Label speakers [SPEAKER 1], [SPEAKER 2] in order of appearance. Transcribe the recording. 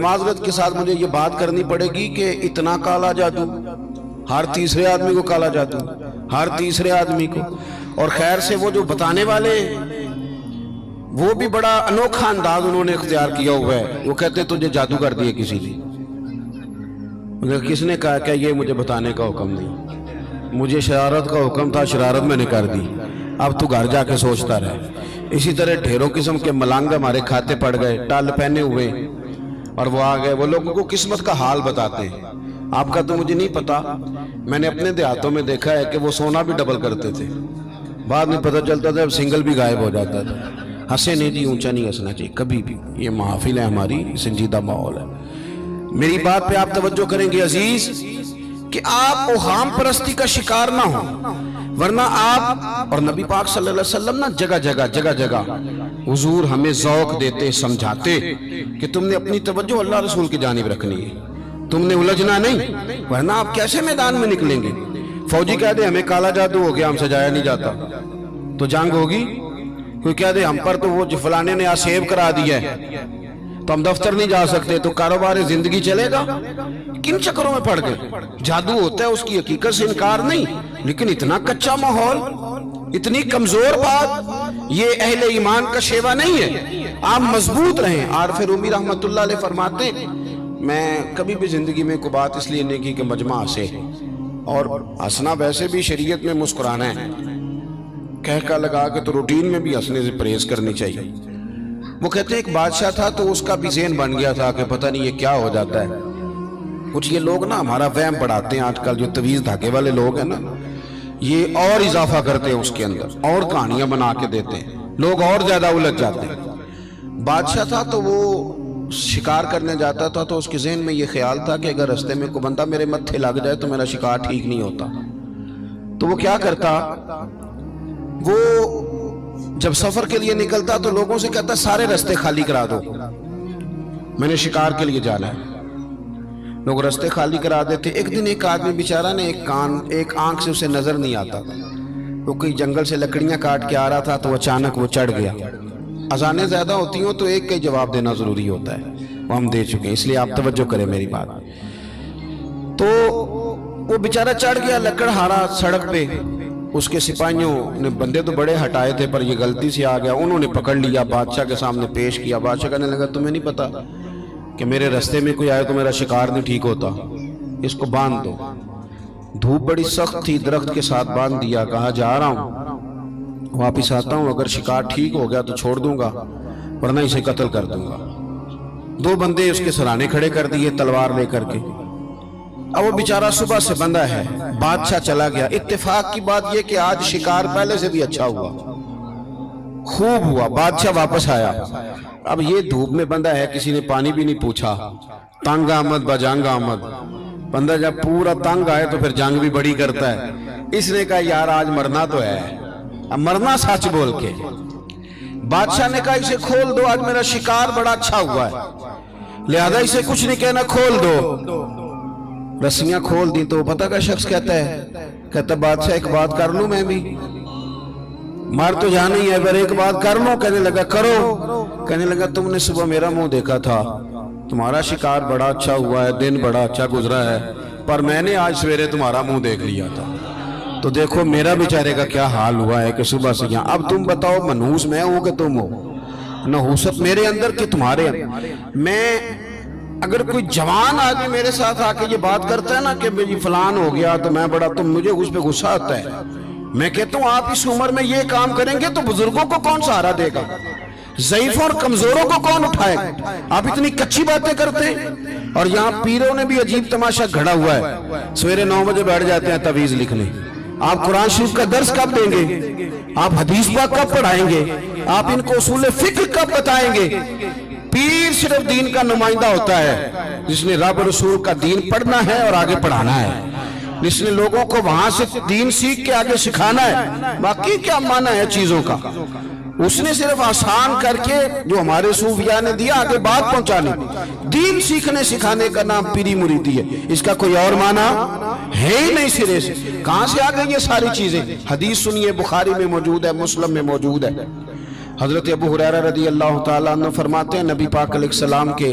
[SPEAKER 1] معذرت کے ساتھ مجھے یہ بات کرنی پڑے گی کہ اتنا کالا جادو، ہر تیسرے آدمی کو کالا جادو، ہر تیسرے آدمی کو. اور خیر سے وہ جو بتانے والے وہ بھی بڑا انوکھا انداز انہوں نے اختیار کیا ہوا ہے. وہ کہتے تجھے جادو کر دیا کسی نے. کس نے کہا کہ یہ مجھے بتانے کا حکم نہیں، مجھے شرارت کا حکم تھا، شرارت میں نے کر دی، اب تو گھر جا کے سوچتا رہے. اسی طرح ڈھیروں قسم کے ملانگ ہمارے کھاتے پڑ گئے، ٹال پہنے ہوئے، اور وہ آ گئے. وہ لوگوں کو قسمت کا حال بتاتے ہیں. آپ کا تو مجھے نہیں پتا، میں نے اپنے دیہاتوں میں دیکھا ہے کہ وہ سونا بھی ڈبل کرتے تھے، بعد میں پتہ چلتا تھا سنگل بھی غائب ہو جاتا تھا. ہنسے نہیں جی، اونچا نہیں ہنسنا چاہیے کبھی بھی. یہ محافل ہے ہماری، سنجیدہ ماحول ہے. میری بات پہ آپ توجہ کریں گے عزیز کہ آپ اوہام پرستی کا شکار نہ ہوں، ورنہ آپ اور نبی پاک صلی اللہ علیہ وسلم نا جگہ جگہ حضور ہمیں ذوق دیتے، سمجھاتے کہ تم نے اپنی توجہ اللہ رسول کی جانب رکھنی ہے، تم نے الجھنا نہیں، ورنہ آپ کیسے میدان میں نکلیں گے. فوجی کہہ دے ہمیں کالا جادو ہو گیا، ہم سے جایا نہیں جاتا، تو جنگ ہوگی. کوئی کہہ دے ہم پر تو وہ فلانے نے سیو کرا دیا ہے تو ہم دفتر نہیں جا سکتے، تو کاروبار زندگی چلے گا. کن چکروں میں پڑ گئے. جادو ہوتا ہے، اس کی حقیقت سے انکار نہیں، لیکن اتنا کچا ماحول، اتنی کمزور بات، یہ اہل ایمان کا شیوا نہیں ہے. آپ مضبوط رہیں. عارف رومی رحمت اللہ علیہ فرماتے ہیں میں کبھی بھی زندگی میں کوئی بات اس لیے نہیں کی کہ مجمع ہنسے، اور ہنسنا ویسے بھی شریعت میں مسکرانا ہے، کہہ کا لگا کے تو روٹین میں بھی ہنسنے سے پرہیز کرنی چاہیے. وہ کہتے ہیں ایک بادشاہ تھا تو اس کا بھی ذہن بن گیا تھا کہ پتہ نہیں یہ کیا ہو جاتا ہے. کچھ یہ لوگ نا ہمارا وہم بڑھاتے ہیں، آج کل جو تویز دھاگے والے لوگ ہیں نا، یہ اور اضافہ کرتے ہیں اس کے اندر، اور کہانیاں بنا کے دیتے ہیں، لوگ اور زیادہ الجھ جاتے ہیں. بادشاہ تھا تو وہ شکار کرنے جاتا تھا تو اس کے ذہن میں یہ خیال تھا کہ اگر رستے میں کوئی بندہ میرے متھے لگ جائے تو میرا شکار ٹھیک نہیں ہوتا. تو وہ کیا کرتا، وہ جب سفر کے لیے نکلتا تو لوگوں سے کہتا سارے رستے خالی کرا دو، میں نے شکار کے لیے جانا ہے. لوگ رستے خالی کرا دیتے. ایک دن ایک آدمی بیچارہ نے ایک آنکھ سے اسے نظر نہیں آتا، وہ کوئی جنگل سے لکڑیاں کاٹ کے آ رہا تھا تو اچانک وہ چڑھ گیا. اذانیں زیادہ ہوتی ہوں تو ایک کا جواب دینا ضروری ہوتا ہے، وہ ہم دے چکے ہیں، اس لیے آپ توجہ کریں میری بات. تو وہ بیچارہ چڑھ گیا لکڑ ہارا سڑک پہ. اس کے سپاہیوں نے بندے تو بڑے ہٹائے تھے پر یہ غلطی سے آ گیا، انہوں نے پکڑ لیا، بادشاہ کے سامنے پیش کیا. بادشاہ کہنے لگا تمہیں نہیں پتا کہ میرے رستے میں کوئی آئے تو میرا شکار نہیں ٹھیک ہوتا، اس کو باندھ دو. دھوپ بڑی سخت تھی، درخت کے ساتھ باندھ دیا. کہا جا رہا ہوں، واپس آتا ہوں، اگر شکار ٹھیک ہو گیا تو چھوڑ دوں گا، ورنہ اسے قتل کر دوں گا. 2 بندے اس کے سرانے کھڑے کر دیے تلوار لے کر کے. اب وہ بیچارہ صبح سے بندہ ہے، بادشاہ چلا گیا. اتفاق کی بات یہ کہ آج شکار پہلے سے بھی اچھا ہوا، خوب ہوا. بادشاہ واپس آیا. اب یہ دھوپ میں بندہ ہے، کسی نے پانی بھی نہیں پوچھا. تنگ آمد بجنگ آمد. بندہ جب پورا تنگ آئے تو پھر جنگ بھی بڑی کرتا ہے. اس نے کہا یار آج مرنا تو ہے، اب مرنا سچ بول کے. بادشاہ نے کہا اسے کھول دو، آج میرا شکار بڑا اچھا ہوا ہے، لہذا اسے کچھ نہیں کہنا، کھول دو. رسیاں کھول دی تو پتہ کا شخص کہتا ہے بادشاہ ایک بات کر لوں میں بھی، مار تو جانا ہی ہے پر ایک بات کر لوں. کہنے لگا کرو. کہنے لگا تم نے صبح میرا منہ دیکھا تھا، تمہارا شکار بڑا اچھا ہوا ہے، دن بڑا اچھا گزرا ہے، پر میں نے آج سویرے تمہارا منہ دیکھ لیا تھا، تو دیکھو میرا بیچارے کا کیا حال ہوا ہے کہ صبح سے یہاں. اب تم بتاؤ منحوس میں ہوں کہ تم ہو، نحوست میرے اندر کہ تمہارے اندر. میں اگر کوئی جوان آدمی میرے ساتھ آ کے یہ بات کرتا ہے نا کہ میری فلان ہو گیا تو میں بڑا، تو مجھے اس پہ غصہ آتا ہے. میں کہتا ہوں آپ اس عمر میں یہ کام کریں گے تو بزرگوں کو کون سہارا دے گا، ضعیفوں اور کمزوروں کو کون اٹھائے گا. آپ اتنی کچی باتیں کرتے ہیں. اور یہاں پیروں نے بھی عجیب تماشا گھڑا ہوا ہے. سویرے 9 بجے بیٹھ جاتے ہیں تویز لکھنے. آپ قرآن شریف کا درس کب دیں گے؟ آپ حدیث پاک کب پڑھائیں گے؟ آپ ان کو اصول فقہ کب بتائیں گے؟ پیر صرف دین کا نمائندہ ہوتا ہے جس نے رب رسول کا دین پڑھنا ہے اور آگے پڑھانا ہے، جس نے لوگوں کو وہاں سے دین سیکھ کے آگے سکھانا ہے. باقی کیا معنی ہے چیزوں کا؟ اس نے صرف آسان کر کے جو ہمارے صوفیاء نے دیا آگے بات پہنچانے. دین سیکھنے سکھانے کا نام پیری مریدی ہے، اس کا کوئی اور معنی ہے ہی نہیں سرے سے. کہاں سے آ گئی یہ ساری چیزیں؟ حدیث سنیے، بخاری میں موجود ہے، مسلم میں موجود ہے. حضرت ابو ہریرہ رضی اللہ تعالیٰ عنہ فرماتے ہیں نبی پاک علیہ السلام کے